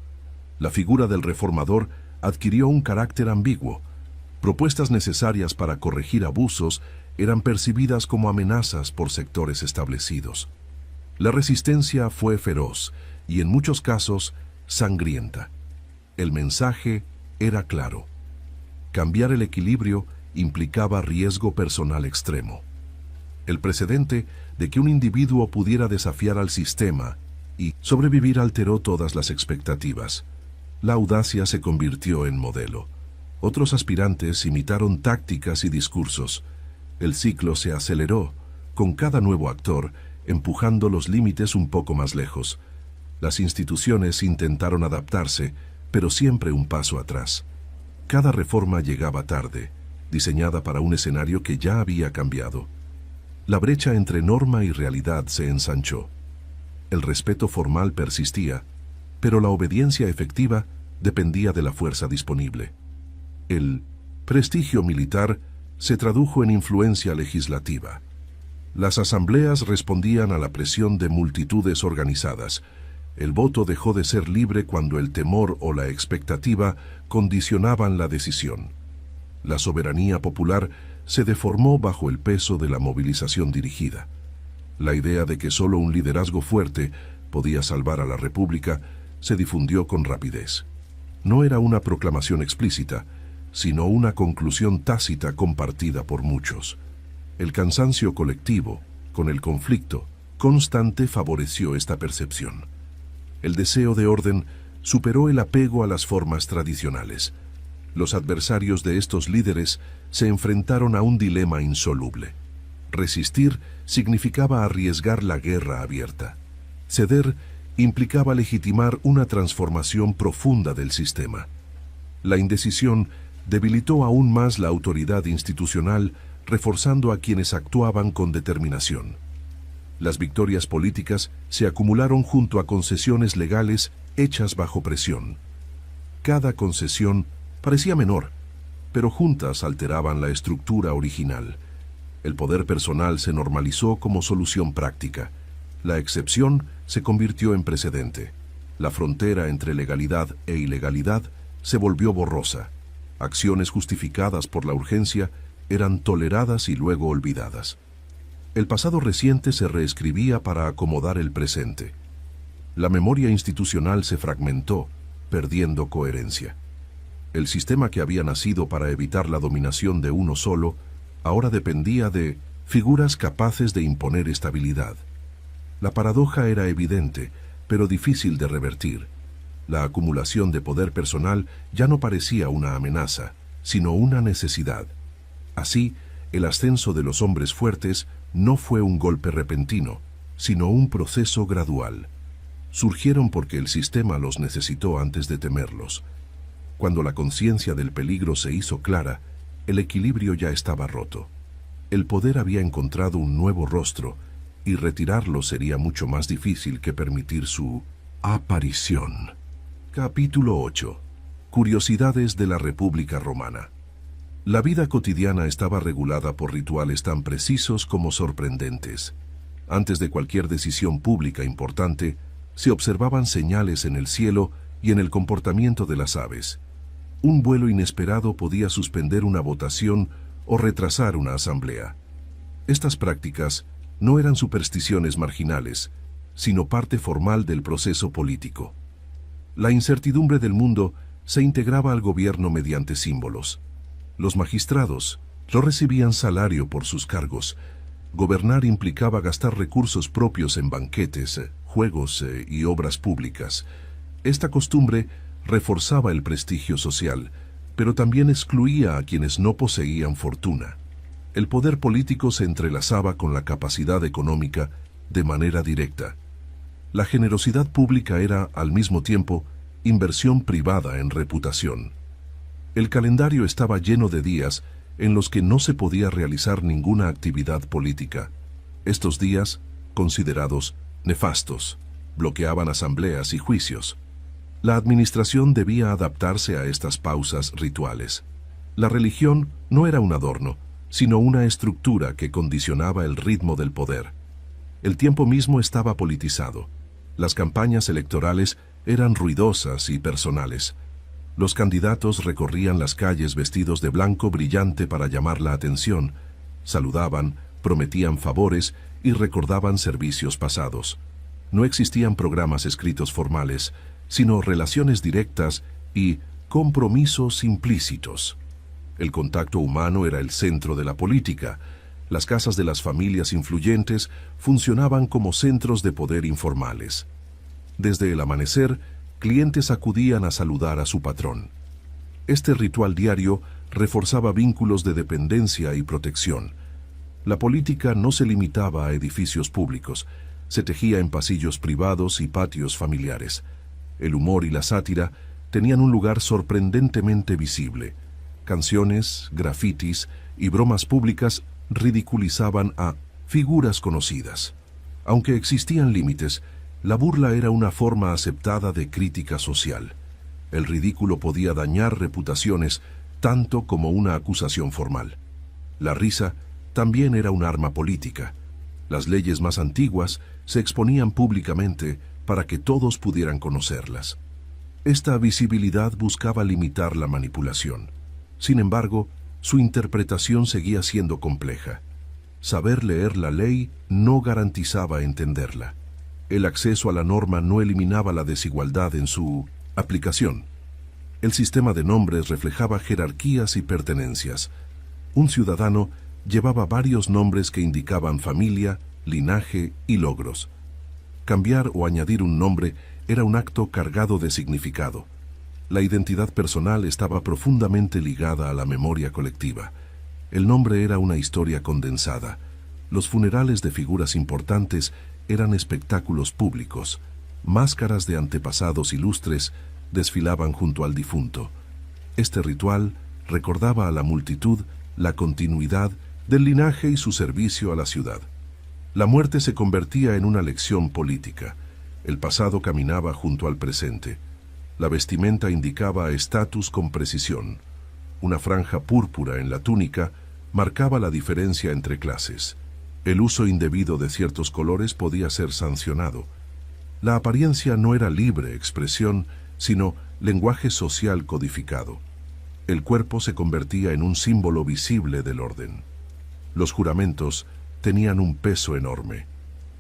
S1: La figura del reformador adquirió un carácter ambiguo. Propuestas necesarias para corregir abusos eran percibidas como amenazas por sectores establecidos. La resistencia fue feroz y en muchos casos sangrienta. El mensaje era claro. Cambiar el equilibrio implicaba riesgo personal extremo. El precedente de que un individuo pudiera desafiar al sistema y sobrevivir alteró todas las expectativas. La audacia se convirtió en modelo. Otros aspirantes imitaron tácticas y discursos. El ciclo se aceleró, con cada nuevo actor empujando los límites un poco más lejos. Las instituciones intentaron adaptarse, pero siempre un paso atrás. Cada reforma llegaba tarde, diseñada para un escenario que ya había cambiado. La brecha entre norma y realidad se ensanchó. El respeto formal persistía, pero la obediencia efectiva dependía de la fuerza disponible. El prestigio militar se tradujo en influencia legislativa. Las asambleas respondían a la presión de multitudes organizadas. El voto dejó de ser libre cuando el temor o la expectativa condicionaban la decisión. La soberanía popular se deformó bajo el peso de la movilización dirigida. La idea de que solo un liderazgo fuerte podía salvar a la República se difundió con rapidez. No era una proclamación explícita, sino una conclusión tácita compartida por muchos. El cansancio colectivo, con el conflicto constante, favoreció esta percepción. El deseo de orden superó el apego a las formas tradicionales. Los adversarios de estos líderes se enfrentaron a un dilema insoluble. Resistir significaba arriesgar la guerra abierta. Ceder implicaba legitimar una transformación profunda del sistema. La indecisión debilitó aún más la autoridad institucional, reforzando a quienes actuaban con determinación. Las victorias políticas se acumularon junto a concesiones legales hechas bajo presión. Cada concesión parecía menor, pero juntas alteraban la estructura original. El poder personal se normalizó como solución práctica. La excepción se convirtió en precedente. La frontera entre legalidad e ilegalidad se volvió borrosa. Acciones justificadas por la urgencia eran toleradas y luego olvidadas. El pasado reciente se reescribía para acomodar el presente. La memoria institucional se fragmentó, perdiendo coherencia. El sistema que había nacido para evitar la dominación de uno solo, ahora dependía de figuras capaces de imponer estabilidad. La paradoja era evidente, pero difícil de revertir. La acumulación de poder personal ya no parecía una amenaza, sino una necesidad. Así, el ascenso de los hombres fuertes no fue un golpe repentino, sino un proceso gradual. Surgieron porque el sistema los necesitó antes de temerlos. Cuando la conciencia del peligro se hizo clara, el equilibrio ya estaba roto. El poder había encontrado un nuevo rostro, y retirarlo sería mucho más difícil que permitir su aparición. Capítulo 8. Curiosidades de la República Romana. La vida cotidiana estaba regulada por rituales tan precisos como sorprendentes. Antes de cualquier decisión pública importante, se observaban señales en el cielo y en el comportamiento de las aves. Un vuelo inesperado podía suspender una votación o retrasar una asamblea. Estas prácticas no eran supersticiones marginales, sino parte formal del proceso político. La incertidumbre del mundo se integraba al gobierno mediante símbolos. Los magistrados no recibían salario por sus cargos. Gobernar implicaba gastar recursos propios en banquetes, juegos y obras públicas. Esta costumbre reforzaba el prestigio social, pero también excluía a quienes no poseían fortuna. El poder político se entrelazaba con la capacidad económica de manera directa. La generosidad pública era, al mismo tiempo, inversión privada en reputación. El calendario estaba lleno de días en los que no se podía realizar ninguna actividad política. Estos días, considerados nefastos, bloqueaban asambleas y juicios. La administración debía adaptarse a estas pausas rituales. La religión no era un adorno, sino una estructura que condicionaba el ritmo del poder. El tiempo mismo estaba politizado. Las campañas electorales eran ruidosas y personales. Los candidatos recorrían las calles vestidos de blanco brillante para llamar la atención, saludaban, prometían favores y recordaban servicios pasados. No existían programas escritos formales, sino relaciones directas y compromisos implícitos. El contacto humano era el centro de la política. Las casas de las familias influyentes funcionaban como centros de poder informales. Desde el amanecer, clientes acudían a saludar a su patrón. Este ritual diario reforzaba vínculos de dependencia y protección. La política no se limitaba a edificios públicos, se tejía en pasillos privados y patios familiares. El humor y la sátira tenían un lugar sorprendentemente visible. Canciones, grafitis y bromas públicas ridiculizaban a figuras conocidas. Aunque existían límites, la burla era una forma aceptada de crítica social. El ridículo podía dañar reputaciones tanto como una acusación formal. La risa también era un arma política. Las leyes más antiguas se exponían públicamente para que todos pudieran conocerlas. Esta visibilidad buscaba limitar la manipulación. Sin embargo, su interpretación seguía siendo compleja. Saber leer la ley no garantizaba entenderla. El acceso a la norma no eliminaba la desigualdad en su aplicación. El sistema de nombres reflejaba jerarquías y pertenencias. Un ciudadano llevaba varios nombres que indicaban familia, linaje y logros. Cambiar o añadir un nombre era un acto cargado de significado. La identidad personal estaba profundamente ligada a la memoria colectiva. El nombre era una historia condensada. Los funerales de figuras importantes eran espectáculos públicos. Máscaras de antepasados ilustres desfilaban junto al difunto. Este ritual recordaba a la multitud la continuidad del linaje y su servicio a la ciudad. La muerte se convertía en una lección política. El pasado caminaba junto al presente. La vestimenta indicaba estatus con precisión. Una franja púrpura en la túnica marcaba la diferencia entre clases. El uso indebido de ciertos colores podía ser sancionado. La apariencia no era libre expresión, sino lenguaje social codificado. El cuerpo se convertía en un símbolo visible del orden. Los juramentos tenían un peso enorme.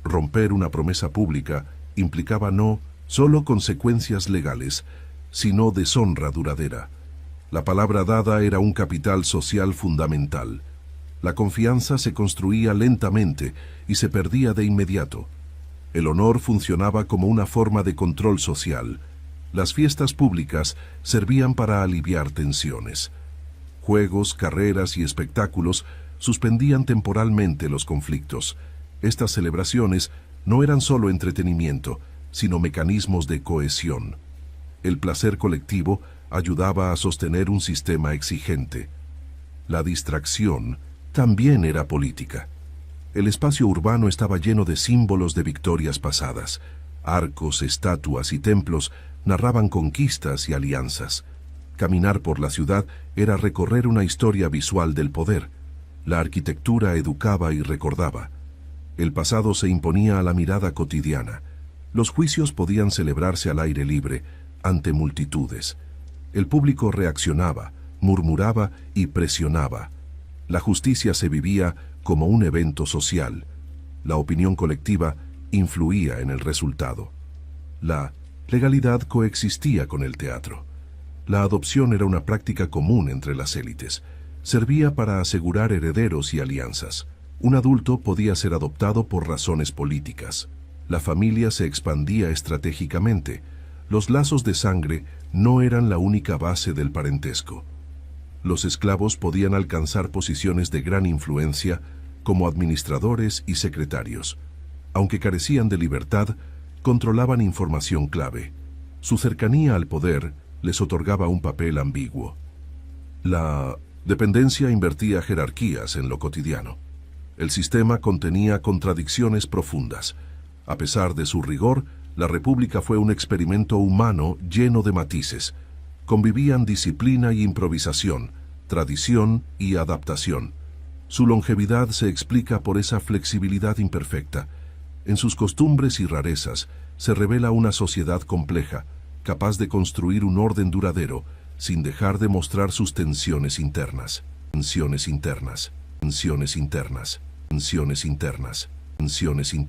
S1: Romper una promesa pública implicaba no solo consecuencias legales, sino deshonra duradera. La palabra dada era un capital social fundamental. La confianza se construía lentamente y se perdía de inmediato. El honor funcionaba como una forma de control social. Las fiestas públicas servían para aliviar tensiones. Juegos, carreras y espectáculos suspendían temporalmente los conflictos. Estas celebraciones no eran solo entretenimiento, sino mecanismos de cohesión. El placer colectivo ayudaba a sostener un sistema exigente. La distracción también era política. El espacio urbano estaba lleno de símbolos de victorias pasadas. Arcos, estatuas y templos narraban conquistas y alianzas. Caminar por la ciudad era recorrer una historia visual del poder. La arquitectura educaba y recordaba. El pasado se imponía a la mirada cotidiana. Los juicios podían celebrarse al aire libre, ante multitudes. El público reaccionaba, murmuraba y presionaba. La justicia se vivía como un evento social. La opinión colectiva influía en el resultado. La legalidad coexistía con el teatro. La adopción era una práctica común entre las élites. Servía para asegurar herederos y alianzas. Un adulto podía ser adoptado por razones políticas. La familia se expandía estratégicamente. Los lazos de sangre no eran la única base del parentesco. Los esclavos podían alcanzar posiciones de gran influencia como administradores y secretarios. Aunque carecían de libertad, controlaban información clave. Su cercanía al poder les otorgaba un papel ambiguo. La dependencia invertía jerarquías en lo cotidiano. El sistema contenía contradicciones profundas. A pesar de su rigor, la República fue un experimento humano lleno de matices. Convivían disciplina y improvisación, tradición y adaptación. Su longevidad se explica por esa flexibilidad imperfecta. En sus costumbres y rarezas se revela una sociedad compleja, capaz de construir un orden duradero, sin dejar de mostrar sus tensiones internas. Tensiones internas, tensiones internas, tensiones internas, tensiones internas.